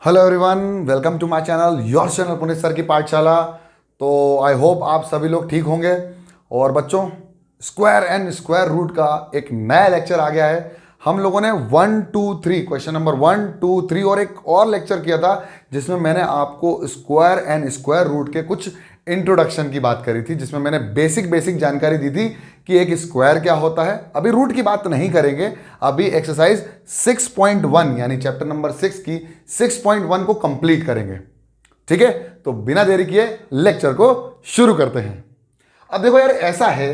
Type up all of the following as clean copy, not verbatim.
Hello everyone, welcome to my channel, your channel Puneet sir की पाठशाला। तो आई होप आप सभी लोग ठीक होंगे। और बच्चों, स्क्वायर एंड स्क्वायर रूट का एक नया लेक्चर आ गया है। हम लोगों ने 1 2 3 क्वेश्चन नंबर 1 2 3 और एक और लेक्चर किया था जिसमें मैंने आपको स्क्वायर एंड स्क्वायर रूट के कुछ इंट्रोडक्शन की बात करी थी, जिसमें मैंने बेसिक जानकारी दी थी कि एक स्क्वायर क्या होता है। अभी रूट की बात नहीं करेंगे, अभी एक्सरसाइज 6.1 यानी चैप्टर नंबर 6 की 6.1 को कंप्लीट करेंगे। ठीक है, तो बिना देरी किए लेक्चर को शुरू करते हैं। अब देखो यार, ऐसा है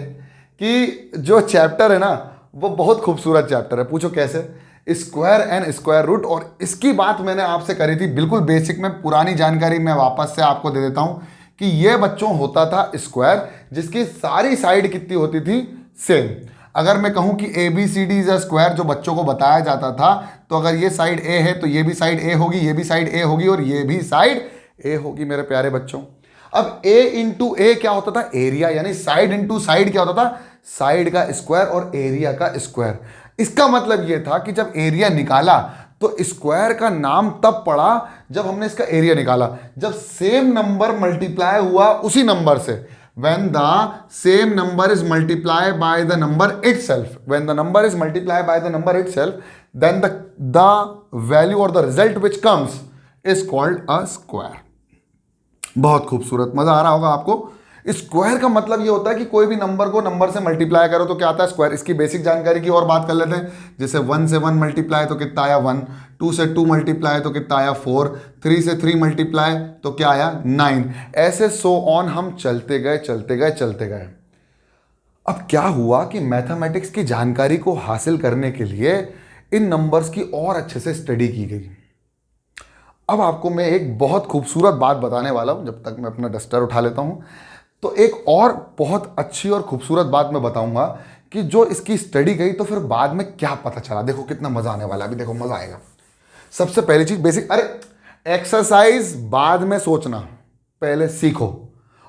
कि जो चैप्टर है ना वो बहुत खूबसूरत चैप्टर है। पूछो कैसे? Square and square root. और इसकी बात मैंने आपसे करी थी बिल्कुल बेसिक में, पुरानी जानकारी मैं वापस से आपको दे देता हूं कि यह बच्चों होता था स्क्वायर जिसकी सारी साइड कितनी होती थी? सेम। अगर मैं कहूं कि A B C D is a square जो बच्चों को बताया जाता था, तो अगर ये साइड ए है तो ये भी साइड ए होगी, ये भी साइड ए होगी और ये भी साइड ए होगी मेरे प्यारे बच्चों। अब ए इंटू ए क्या होता था? एरिया। यानी साइड इंटू साइड क्या होता था? साइड का स्क्वायर और एरिया का स्क्वायर। इसका मतलब यह था कि जब एरिया निकाला तो स्क्वायर का नाम तब पड़ा जब हमने इसका एरिया निकाला, जब सेम नंबर मल्टीप्लाई हुआ उसी नंबर से। when the same number is multiplied by the number itself, when the number is multiplied by the number itself, then the value or the result which comes is called a square। बहुत खूबसूरत, मजा आ रहा होगा आपको। Square का मतलब ये होता है कि कोई भी नंबर को नंबर से मल्टीप्लाई करो तो क्या आता है? स्क्वायर। इसकी बेसिक जानकारी की और बात कर लेते हैं। जैसे 1 से 1 मल्टीप्लाई तो कितना आया? 1। 2 से 2 मल्टीप्लाई तो कितना आया? 4। 3 से 3 मल्टीप्लाई तो क्या आया? 9। ऐसे सो ऑन हम चलते गए चलते गए चलते गए। अब क्या हुआ कि मैथमेटिक्स की जानकारी को हासिल करने के लिए इन नंबर्स की और अच्छे से स्टडी की गई। अब आपको मैं एक बहुत खूबसूरत बात बताने वाला हूं, जब तक मैं अपना डस्टर उठा लेता हूं। तो एक और बहुत अच्छी और खूबसूरत बात मैं बताऊंगा कि जो इसकी स्टडी गई तो फिर बाद में क्या पता चला। देखो कितना मजा आने वाला है, अभी देखो मजा आएगा। सबसे पहली चीज बेसिक, अरे एक्सरसाइज बाद में सोचना, पहले सीखो।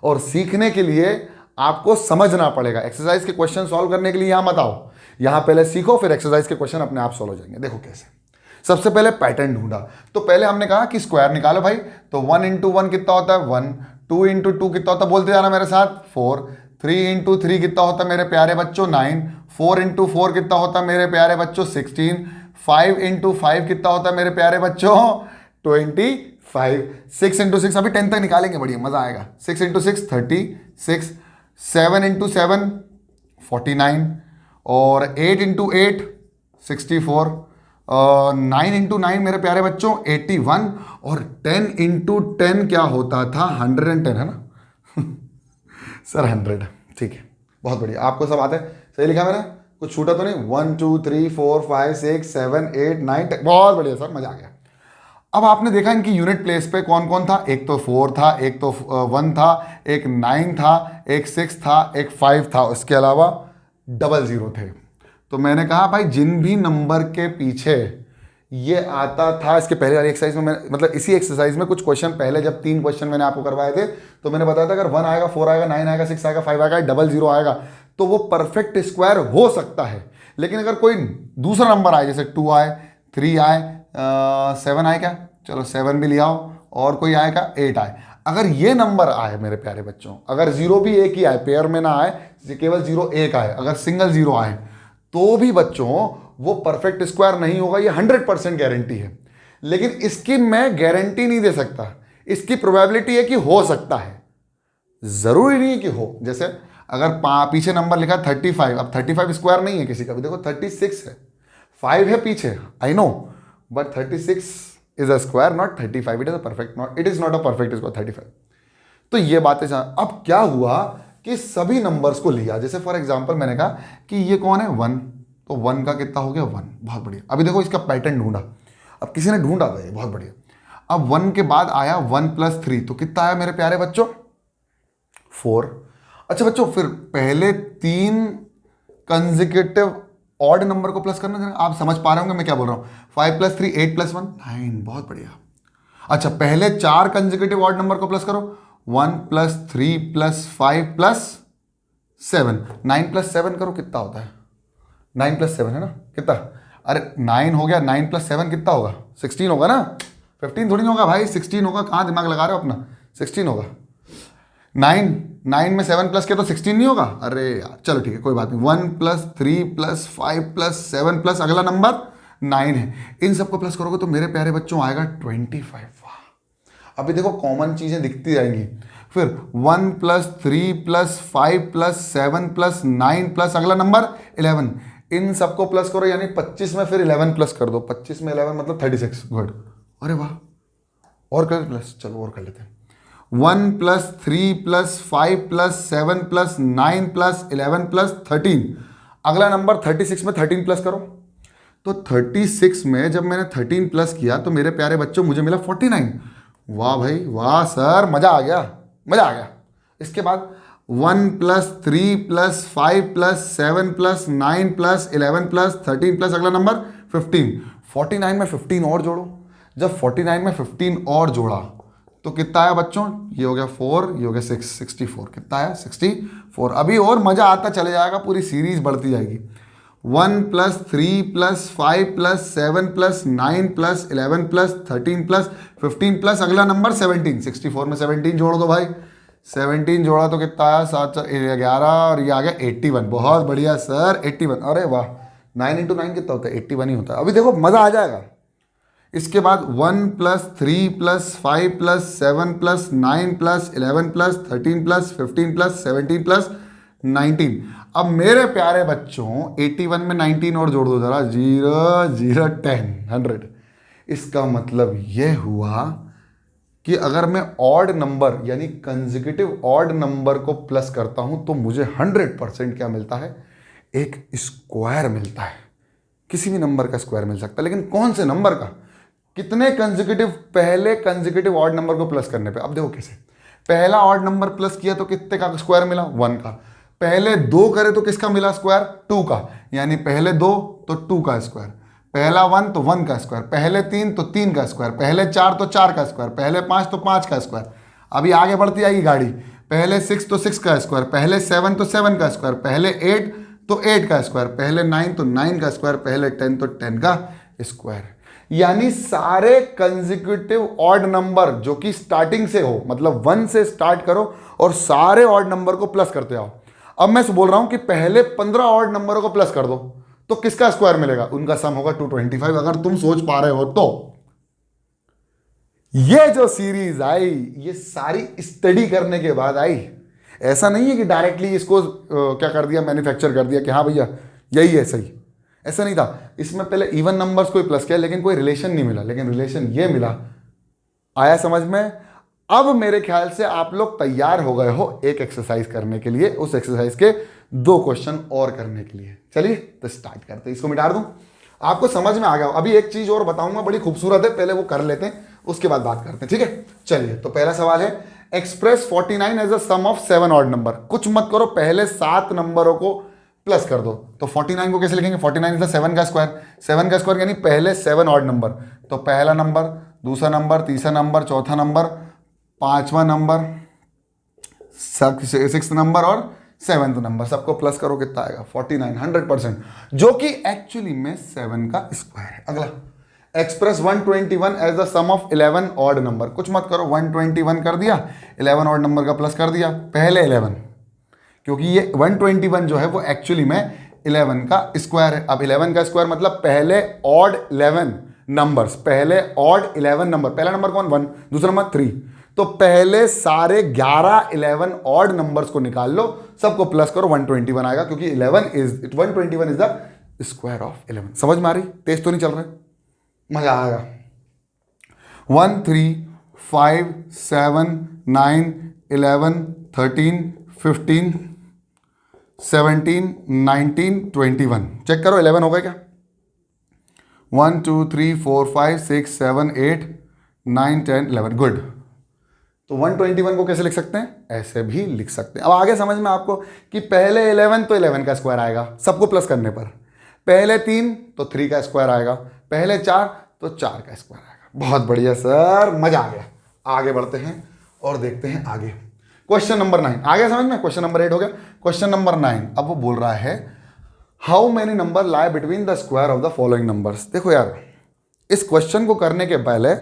और सीखने के लिए आपको समझना पड़ेगा। एक्सरसाइज के क्वेश्चन सॉल्व करने के लिए यहां मत आओ, यहां पहले सीखो, फिर एक्सरसाइज के क्वेश्चन अपने आप सॉल्व हो जाएंगे। देखो कैसे। सबसे पहले पैटर्न ढूंढा। तो पहले हमने कहा कि स्क्वायर निकालो भाई। तो 1 इंटू 1 कितना होता है? 1। 2 इंटू 2 कितना होता है? बोलते जाना मेरे साथ, 4। 3 इंटू 3 कितना होता है मेरे प्यारे बच्चों? 9। 4 इंटू 4 कितना होता है मेरे प्यारे बच्चों? 16। 5 इंटू 5 कितना होता है मेरे प्यारे बच्चों? 25। 6 इंटू 6 अभी 10 तक निकालेंगे, बढ़िया मजा आएगा। 6 इंटू 6 36। 7 इंटू 7 49। और 8 इंटू 8 64। 9 इंटू 9 मेरे प्यारे बच्चों 81। और 10 इंटू 10 क्या होता था? 110, है ना? सर 100, ठीक है, बहुत बढ़िया। आपको सब आता है? सही लिखा मैंने? कुछ छूटा तो नहीं? 1 2 3 4 5 6 7 8 9 10, बहुत बढ़िया सर, मजा आ गया। अब आपने देखा इनकी यूनिट प्लेस पे कौन कौन था? एक तो 4 था, एक तो 1 था, एक 9 था, एक 6 था, एक 5 था, उसके अलावा डबल 0 थे। तो मैंने कहा भाई जिन भी नंबर के पीछे ये आता था, इसके पहले वाली एक्सरसाइज में मैं, मतलब इसी एक्सरसाइज में कुछ क्वेश्चन पहले, जब 3 क्वेश्चन मैंने आपको करवाए थे तो मैंने बताया था अगर 1 आएगा, 4 आएगा, 9 आएगा, 6 आएगा, 5 आएगा, डबल 0 आएगा तो वो परफेक्ट स्क्वायर हो सकता है। लेकिन अगर कोई दूसरा नंबर आए, जैसे 2 आए, 3 आए, 7 आए, क्या चलो 7 भी ले आओ, और कोई आएगा 8 आए, अगर ये नंबर आए मेरे प्यारे बच्चों, अगर 0 भी एक ही आए, पेयर में ना आए, केवल 0 एक आए, अगर सिंगल 0 आए, तो भी बच्चों वो परफेक्ट स्क्वायर नहीं होगा। ये 100% गारंटी है। लेकिन इसकी मैं गारंटी नहीं दे सकता, इसकी प्रोबेबिलिटी है कि हो सकता है, जरूरी नहीं है कि हो। जैसे अगर पीछे नंबर लिखा 35, अब 35 स्क्वायर नहीं है किसी का भी, देखो 36 है, 5 है पीछे, I know, but 36 is a square, not 35। It is a perfect, not, it is not a perfect square 35। तो ये बातें अब क्या हुआ कि सभी नंबर्स को लिया। जैसे फॉर एग्जांपल मैंने कहा कि ये कौन है? 1, तो 1 का कितना हो गया? 1, बहुत बढ़िया। अभी देखो इसका पैटर्न ढूंढा, अब किसी ने ढूंढा था, ये बहुत बढ़िया। अब 1 के बाद आया 1 + 3, तो कितना आया मेरे प्यारे बच्चों? 4। अच्छा बच्चों, फिर पहले 3 कंसेक्यूटिव ऑड नंबर को प्लस करना, आप समझ पा रहे होंगे मैं क्या बोल रहा हूं। 5 + 3 8 + 1 9, बहुत बढ़िया। अच्छा, पहले 4 कंसेक्यूटिव ऑड नंबर को प्लस करो, 1 + 3 + 5 + 7, 9 + 7 करो, कितना होता है? 9 + 7 है ना, कितना? अरे 9 हो गया, 9 + 7 कितना होगा? 16 होगा ना। 15 थोड़ी ना होगा भाई, 16 होगा। कहाँ दिमाग लगा रहे हो अपना, 16 होगा। 9 में 7 प्लस किया तो 16 नहीं होगा? अरे यार चलो ठीक है, कोई बात नहीं। 1 प्लस 3 प्लस 5 प्लस 7 प्लस अगला नंबर 9 है। इन सबको प्लस करोगे तो मेरे प्यारे बच्चों आएगा 25। वाह, अभी देखो कॉमन चीजें दिखती जाएंगी। फिर 1 plus 3 plus 5 plus 7 plus 9 plus अगला नंबर 11। इन सबको प्लस करो, यानी 25 में फिर 11 प्लस कर दो। 25 में 11 मतलब 36। गुड, अरे वाह, और कर प्लस, चलो और कर लेते हैं। 1 plus 3 plus 5 plus 7 plus 9 plus 11 plus 13। अगला नंबर 36 में 13 प्लस करो। तो 36 में जब मैंने 13 प्लस किया तो मेरे प्यारे बच्चों मुझे मिला 49। वाह भाई वाह सर, मजा आ गया, मजा आ गया। इसके बाद 1 plus 3 plus 5 plus 7 plus 9 plus 11 plus 13 plus अगला नंबर 15। 49 में 15 और जोड़ो। जब 49 में 15 और जोड़ा तो कितना आया बच्चों? ये हो गया 4, ये हो गया 6, 64। कितना आया? 64। अभी और मजा आता चले जाएगा, पूरी सीरीज बढ़ती जाएगी। 1 plus 3 plus 5 plus 7 plus 9 plus 11 plus 13 plus 15 plus अगला नंबर 17। 64 में 17 जोड़ दो भाई। 17 जोड़ा तो कितना आया? 7 11 और ये आ गया 81। बहुत बढ़िया सर, 81। अरे वाह, 9 × 9 कितना होता है? 81 ही होता है। अभी देखो मजा आ जाएगा। इसके बाद 1 plus 3 plus 5 plus 7 plus 9 plus 11 plus 13 plus 15 plus 17 plus 19। अब मेरे प्यारे बच्चों 81 में 19 और जोड़ दो जरा। 0 0 10 100। इसका मतलब यह हुआ कि अगर मैं ऑड नंबर यानी कंसेक्यूटिव ऑड नंबर को प्लस करता हूं तो मुझे 100% क्या मिलता है? एक स्क्वायर मिलता है। किसी भी नंबर का स्क्वायर मिल सकता है, लेकिन कौन से नंबर का? कितने कंसेक्यूटिव? पहले कंसेक्यूटिव ऑड नंबर को प्लस करने पे। अब देखो कैसे। पहला ऑड नंबर प्लस किया तो कितने का स्क्वायर मिला? 1 का। पहले 2 करे तो किसका मिला स्क्वायर? 2 का। यानी पहले 2 तो 2 का स्क्वायर, पहला 1 तो 1 का स्क्वायर, पहले 3 तो 3 का स्क्वायर, पहले 4 तो 4 का स्क्वायर, पहले 5 तो 5 का स्क्वायर। अभी आगे बढ़ती आएगी गाड़ी। पहले 6 तो 6 का स्क्वायर, पहले 7 तो 7 का स्क्वायर, पहले 8 तो 8 का स्क्वायर, पहले 9 तो 9 का स्क्वायर, पहले 10 तो 10 का स्क्वायर। यानी सारे कंसेक्यूटिव ऑड नंबर जो कि स्टार्टिंग से हो, मतलब 1 से स्टार्ट करो और सारे ऑड नंबर को प्लस करते आओ। अब मैं बोल रहा हूं कि पहले 15 ऑड नंबरों को प्लस कर दो तो किसका स्क्वायर मिलेगा? उनका सम होगा 225। अगर तुम सोच पा रहे हो तो ये जो सीरीज आई ये सारी स्टडी करने के बाद आई। ऐसा नहीं है कि डायरेक्टली इसको क्या कर दिया, मैन्युफैक्चर कर दिया कि हाँ भैया यही है सही। ऐसा नहीं था। इसमें पहले इवन नंबर्स को ही प्लस किया लेकिन कोई रिलेशन नहीं मिला, लेकिन रिलेशन ये मिला। आया समझ में? अब मेरे ख्याल से आप लोग तैयार हो गए हो एक एक्सरसाइज करने के लिए, उस एक्सरसाइज के 2 क्वेश्चन और करने के लिए। चलिए तो स्टार्ट करते हैं। इसको मिटा दूं, आपको समझ में आ गया। अभी एक चीज और बताऊंगा, बड़ी खूबसूरत है, पहले वो कर लेते हैं उसके बाद बात करते हैं, ठीक है? चलिए तो पहला सवाल है, express 49 as a sum of 7 odd number. कुछ मत करो, पहले 7 नंबरों को प्लस कर दो। तो 49 को कैसे लिखेंगे? 49 इज द 7 का स्क्वायर। 7 का स्क्वायर यानी पहले 7 ऑड नंबर। तो पहला नंबर, दूसरा नंबर, तीसरा नंबर, चौथा नंबर, 5वां नंबर, 6th नंबर और 7th नंबर, सबको प्लस करो, कितना आएगा? 49, 100%, जो कि एक्चुअली में 7 का स्क्वायर है। अगला, express 121 as the sum of 11 odd number. कुछ मत करो, 121 कर दिया, 11 ऑड नंबर का प्लस कर दिया, पहले 11, क्योंकि ये 121 जो है वो एक्चुअली में 11 का स्क्वायर है। अब 11 का स्क्वायर मतलब पहले ऑड 11 नंबर्स, पहले ऑड 11 नंबर। पहला नंबर कौन? 1, दूसरा नंबर 3। तो पहले सारे 11 11 ऑड नंबर्स को निकाल लो, सबको प्लस करो, 121 आएगा, क्योंकि 121 इज द स्क्वायर ऑफ 11। समझ में आ रही? तेज तो नहीं चल रहा है? मजा आएगा। 1 3 5 7 9 11 13 15 17 19 21। चेक करो 11 हो गए क्या? 1 2 3 4 5 6 7 8 9 10 11। गुड। तो 121 को कैसे लिख सकते हैं? ऐसे भी लिख सकते हैं। अब आगे समझ में आपको कि पहले 11 तो 11 का स्क्वायर आएगा सबको प्लस करने पर, पहले 3 तो 3 का स्क्वायर आएगा, पहले 4 तो 4 का स्क्वायर आएगा। बहुत बढ़िया सर, मजा आ गया। आगे बढ़ते हैं और देखते हैं आगे। क्वेश्चन नंबर 9 आ गया समझ में? क्वेश्चन नंबर 8 हो गया, क्वेश्चन नंबर 9। अब वो बोल रहा है how many number lie between the square of the following numbers. देखो यार, इस क्वेश्चन को करने के पहले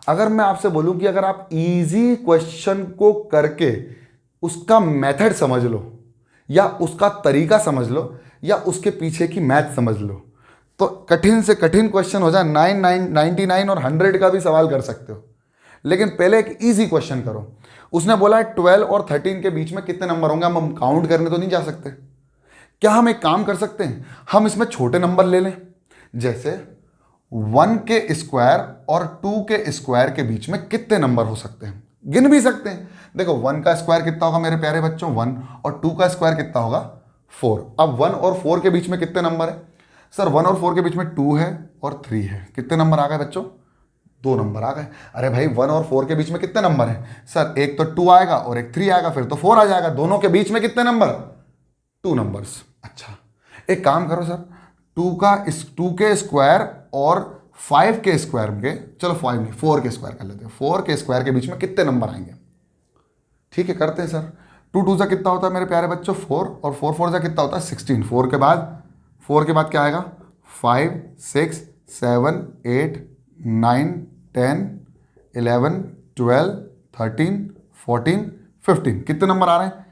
अगर मैं आपसे बोलूं कि अगर आप इजी क्वेश्चन को करके उसका मेथड समझ लो या उसका तरीका समझ लो या उसके पीछे की मैथ समझ लो, तो कठिन से कठिन क्वेश्चन हो जाए 99 और 100 का भी सवाल कर सकते हो। लेकिन पहले एक इजी क्वेश्चन करो। उसने बोला है 12 और 13 के बीच में कितने नंबर होंगे, हम काउंट करने तो नहीं जा सकते। क्या हम एक काम कर सकते हैं, हम इसमें छोटे नंबर ले लें, जैसे 1 के स्क्वायर और 2 के स्क्वायर के बीच में कितने नंबर हो सकते हैं, गिन भी सकते हैं। देखो 1 का स्क्वायर कितना होगा मेरे प्यारे बच्चों 1, और 2 का स्क्वायर कितना होगा 4। अब 1 और 4 के बीच में कितने नंबर है सर, 1 और 4 के बीच में 2 है और 3 है, कितने नंबर आ गए बच्चों, 2 नंबर आ गए। अरे भाई 1 और 4 के बीच में कितने नंबर हैं सर, एक तो 2 आएगा और एक 3 आएगा, फिर तो 4 आ जाएगा, दोनों के बीच में कितने नंबर, 2 नंबर्स। अच्छा एक काम करो सर, 2 के स्क्वायर और 5 के स्क्वायर के, चलो 5 नहीं 4 के स्क्वायर कर लेते हैं, 4 के स्क्वायर के बीच में कितने नंबर आएंगे। ठीक है करते हैं सर। 2 2 से कितना होता है मेरे प्यारे बच्चों 4, और 4 4 से कितना होता है 16। 4 के बाद क्या आएगा 5 6 7 8 9 10 11 12 13 14 15, कितने नंबर आ रहे हैं,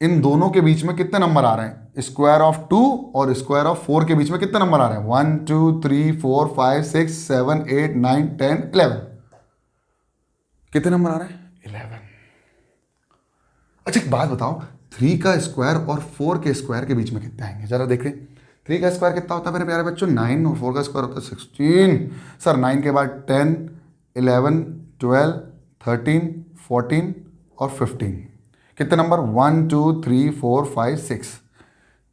इन दोनों के बीच में कितने नंबर आ रहे हैं, स्क्वायर ऑफ 2 और स्क्वायर ऑफ 4 के बीच में कितने नंबर आ रहे हैं, 1 2 3 4 5 6 7 8 9 10 11, कितने नंबर आ रहे हैं 11। अच्छा एक बात बताओ, 3 का स्क्वायर और 4 के स्क्वायर के बीच में कितने आएंगे जरा देखें। 3 का स्क्वायर कितना होता है मेरे प्यारे बच्चों 9, और 4 का स्क्वायर होता है 16। सर 9 के बाद 10 11 12 13 14 और 15, कितने नंबर 1 2 3 4 5 6।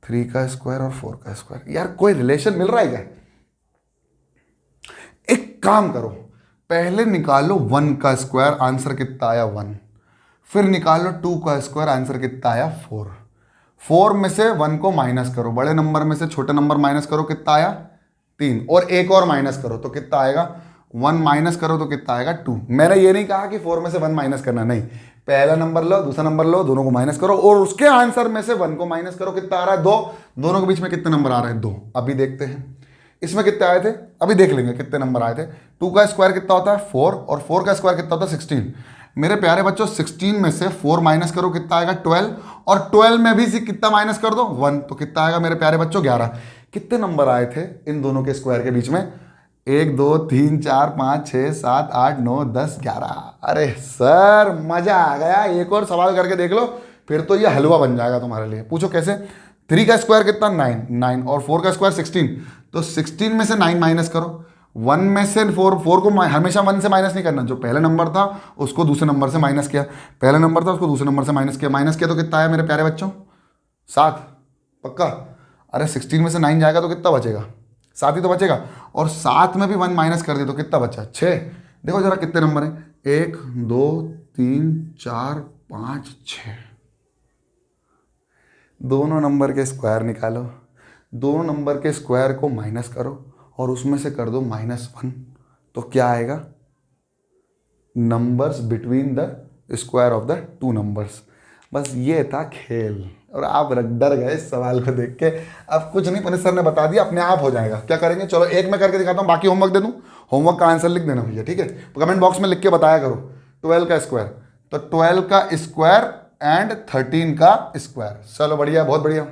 3 का स्क्वायर और 4 का स्क्वायर, यार कोई रिलेशन मिल रहा है क्या। एक काम करो, पहले निकालो 1 का स्क्वायर, आंसर कितना आया 1, फिर निकालो 2 का स्क्वायर, आंसर कितना आया 4। 4 में से 1 को माइनस करो, बड़े नंबर में से छोटे नंबर माइनस करो, कितना आया 3, और एक और माइनस करो तो कितना आएगा 1 माइनस करो तो कितना आएगा 2। मैंने ये नहीं कहा कि 4 में से 1 माइनस करना, नहीं, पहला नंबर लो दूसरा नंबर लो, दोनों को माइनस करो और उसके आंसर में से 1 को माइनस करो, कितना आ रहा है 2। दोनों के बीच में कितने नंबर आ रहे हैं 2। अभी देखते हैं इसमें कितने आए थे, अभी देख लेंगे कितने नंबर आए थे। 2 का स्क्वायर कितना होता है 4, और 4 का स्क्वायर कितना होता है 16। मेरे प्यारे बच्चों 16 में से 4 माइनस करो, कितना आएगा 12, और 12 में भी से कितना माइनस कर दो 1, तो कितना आएगा मेरे प्यारे बच्चों 11। कितने नंबर आए थे इन दोनों के स्क्वायर के बीच में, 1 2 3 4 5 6 7 8 9 10 11। अरे सर मजा आ गया, एक और सवाल करके देख लो, फिर तो ये हलवा बन जाएगा तुम्हारे लिए। पूछो कैसे। 3 का स्क्वायर कितना 9 और 4 का स्क्वायर 16, तो 16 में से 9 माइनस करो, 1 में से 4 को हमेशा 1 से माइनस नहीं करना, जो पहले नंबर था उसको दूसरे नंबर से माइनस किया, पहला नंबर था उसको दूसरे नंबर से माइनस किया तो कितना आया मेरे प्यारे बच्चों 7, पक्का। अरे 16 में से 9 जाएगा तो कितना बचेगा 7 ही तो बचेगा, और 7 में भी 1 माइनस कर दे तो कितना बचा 6। देखो जरा कितने नंबर हैं 1 2 3 4 5 6। दोनों नंबर के स्क्वायर निकालो, दोनों नंबर के स्क्वायर को माइनस करो और उसमें से कर दो -1, तो क्या आएगा numbers between the square of the 2 numbers. बस ये था खेल, और आप डर गए इस सवाल को देख के। अब कुछ नहीं, पुनित सर ने बता दिया, अपने आप हो जाएगा। क्या करेंगे, चलो एक मैं करके दिखाता हूँ, बाकी होमवर्क दे दूँ, होमवर्क का आंसर लिख देना भैया, ठीक है, कमेंट बॉक्स में लिख के बताया करो। 12 का स्क्वायर, तो 12 का स्क्वायर एंड 13 का स्क्वायर, चलो बढ़िया, बहुत बढ़िया।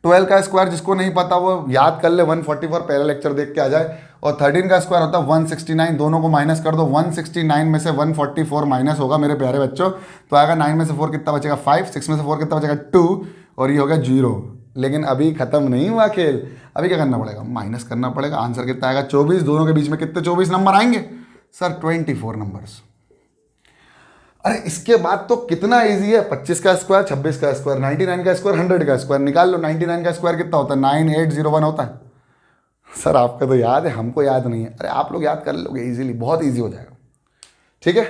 12 का स्क्वायर जिसको नहीं पता वो याद कर ले, 144 पहला लेक्चर देख के आ जाए। और 13 का स्क्वायर होता है 169, दोनों को माइनस कर दो, 169 में से 144 माइनस होगा मेरे प्यारे बच्चों, तो आएगा 9 में से 4 कितना बचेगा 5, 6 में से 4 कितना बचेगा 2, और ये हो गया 0। लेकिन अभी खत्म नहीं हुआ खेल, अभी क्या करना पड़ेगा, माइनस करना पड़ेगा। आंसर कितना आएगा 24, दोनों के बीच में कितने 24 नंबर आएंगे सर 24 नंबर्स। अरे इसके बाद तो कितना इजी है, 25 का स्क्वायर 26 का स्क्वायर, 99 का स्क्वायर 100 का स्क्वायर निकाल लो। 99 का स्क्वायर कितना होता है 9801 होता है। सर आपका तो याद है, हमको याद नहीं है। अरे आप लोग याद कर लोगे इजीली, बहुत इजी हो जाएगा। ठीक है,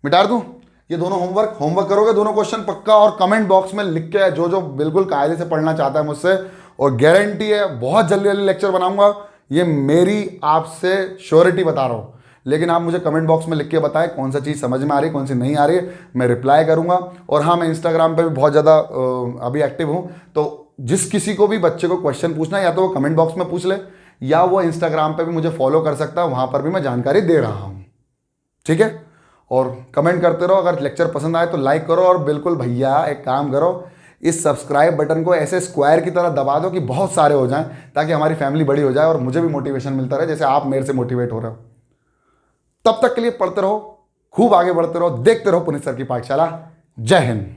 मिटा दूं ये दोनों होमवर्क करोगे दोनों क्वेश्चन पक्का, और कमेंट बॉक्स में लिख के जो जो बिल्कुल कायदे से पढ़ना चाहता है मुझसे, और गारंटी है बहुत जल्दी जल्दी लेक्चर बनाऊंगा, ये मेरी आपसे श्योरिटी बता रहा हूँ। लेकिन आप मुझे कमेंट बॉक्स में लिख के बताएं कौन सा चीज़ समझ में आ रही है, कौन सी नहीं आ रही है, मैं रिप्लाई करूंगा। और हाँ, मैं इंस्टाग्राम पे भी बहुत ज़्यादा अभी एक्टिव हूँ, तो जिस किसी को भी बच्चे को क्वेश्चन पूछना है, या तो वो कमेंट बॉक्स में पूछ ले, या वो इंस्टाग्राम पे भी मुझे फॉलो कर सकता है, वहाँ पर भी मैं जानकारी दे रहा हूँ। ठीक है, और कमेंट करते रहो। अगर लेक्चर पसंद आए तो लाइक करो, और बिल्कुल भैया एक काम करो, इस सब्सक्राइब बटन को ऐसे स्क्वायर की तरह दबा दो कि बहुत सारे हो जाएं, ताकि हमारी फैमिली बड़ी हो जाए और मुझे भी मोटिवेशन मिलता रहे जैसे आप मेरे से मोटिवेट हो रहे हो। तब तक के लिए पढ़ते रहो, खूब आगे बढ़ते रहो, देखते रहो पुनीत सर की पाठशाला। जय हिंद।